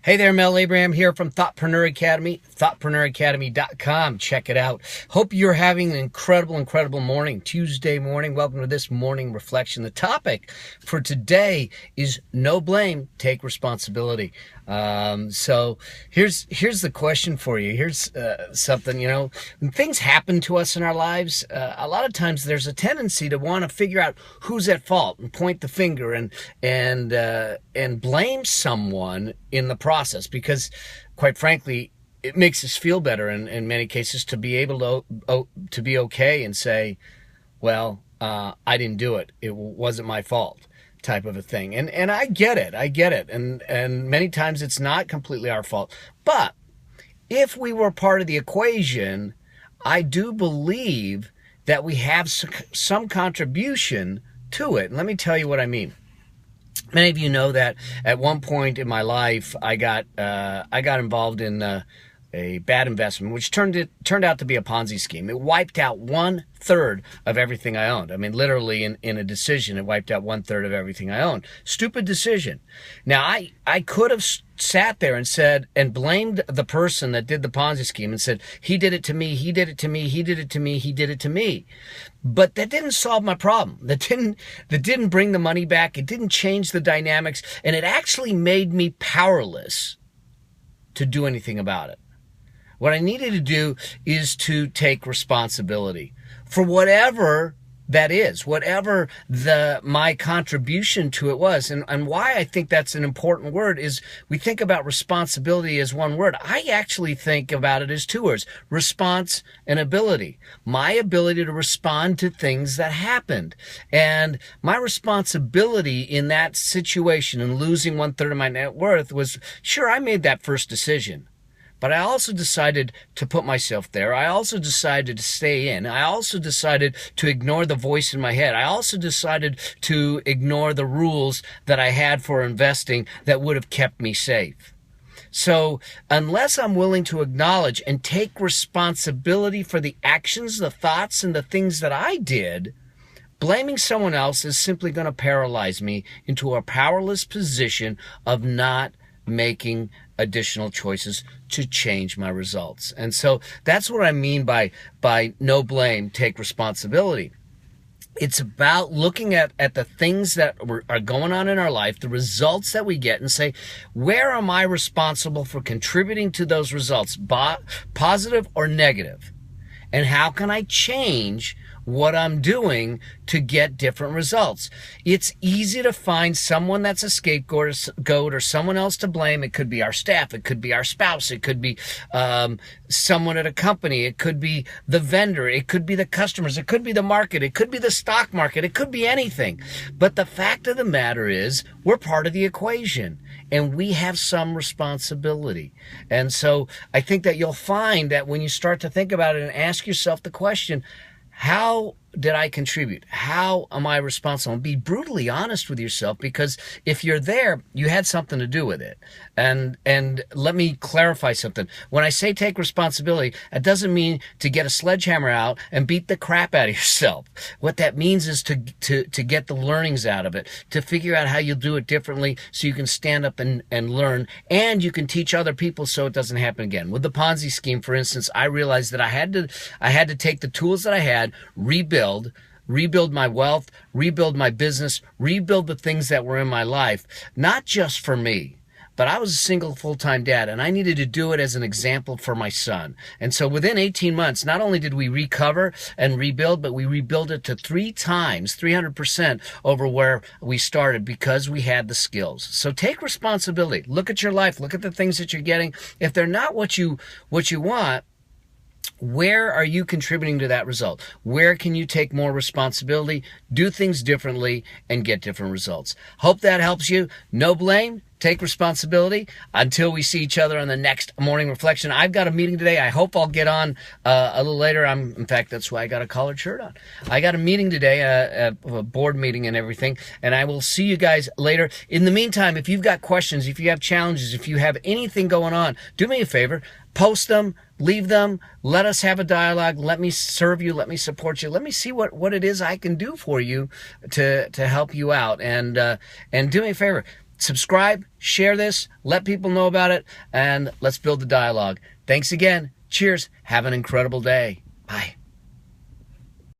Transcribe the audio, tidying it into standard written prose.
Hey there, Mel Abraham here from Thoughtpreneur Academy, thoughtpreneuracademy.com. Check it out. Hope you're having an incredible morning, Tuesday morning. Welcome to this morning reflection. The topic for today is no blame, take responsibility. So here's the question for you. Here's something, when things happen to us in our lives, a lot of times there's a tendency to want to figure out who's at fault and point the finger and blame someone in the process, because quite frankly, it makes us feel better in many cases to be able to be okay and say, well, I didn't do it. It wasn't my fault, type of a thing. And I get it. And many times it's not completely our fault. But if we were part of the equation, I do believe that we have some contribution to it. And let me tell you what I mean. Many of you know that at one point in my life, I got involved in a bad investment, which turned out to be a Ponzi scheme. It wiped out 1/3 of everything I owned. I mean, literally in a decision, it wiped out 1/3 of everything I owned. Stupid decision. Now, I could have sat there and said, and blamed the person that did the Ponzi scheme and said, he did it to me, he did it to me, he did it to me, he did it to me. But that didn't solve my problem. That didn't bring the money back. It didn't change the dynamics. And it actually made me powerless to do anything about it. What I needed to do is to take responsibility for whatever that is, whatever my contribution to it was. And why I think that's an important word is we think about responsibility as one word. I actually think about it as two words: response and ability. My ability to respond to things that happened. And my responsibility in that situation and losing 1/3 of my net worth was, sure, I made that first decision. But I also decided to put myself there. I also decided to stay in. I also decided to ignore the voice in my head. I also decided to ignore the rules that I had for investing that would have kept me safe. So unless I'm willing to acknowledge and take responsibility for the actions, the thoughts, and the things that I did, blaming someone else is simply going to paralyze me into a powerless position of not making additional choices to change my results. And so that's what I mean by no blame, take responsibility. It's about looking at the things that are going on in our life, the results that we get, and say, where am I responsible for contributing to those results, positive or negative? And how can I change what I'm doing to get different results? It's easy to find someone that's a scapegoat or someone else to blame. It could be our staff. It could be our spouse. It could be someone at a company. It could be the vendor. It could be the customers. It could be the market. It could be the stock market. It could be anything. But the fact of the matter is, we're part of the equation, and we have some responsibility. And so I think that you'll find that when you start to think about it and ask yourself the question, how did I contribute? How am I responsible? And be brutally honest with yourself, because if you're there, you had something to do with it. And let me clarify something. When I say take responsibility, it doesn't mean to get a sledgehammer out and beat the crap out of yourself. What that means is to get the learnings out of it, to figure out how you'll do it differently so you can stand up and learn, and you can teach other people so it doesn't happen again. With the Ponzi scheme, for instance, I realized that I had to take the tools that I had, rebuild my wealth, rebuild my business, rebuild the things that were in my life, not just for me. But I was a single full-time dad, and I needed to do it as an example for my son. And so within 18 months, not only did we recover and rebuild, but we rebuilt it to 3 times, 300% over where we started, because we had the skills. So take responsibility. Look at your life. Look at the things that you're getting. If they're not what you want, where are you contributing to that result? Where can you take more responsibility, do things differently, and get different results? Hope that helps you. No blame. Take responsibility. Until we see each other on the next morning reflection. I've got a meeting today. I hope I'll get on a little later. In fact, that's why I got a collared shirt on. I got a meeting today, a board meeting and everything, and I will see you guys later. In the meantime, if you've got questions, if you have challenges, if you have anything going on, do me a favor. Post them, leave them, let us have a dialogue, let me serve you, let me support you, let me see what it is I can do for you to help you out. And do me a favor, subscribe, share this, let people know about it, and let's build the dialogue. Thanks again. Cheers. Have an incredible day. Bye.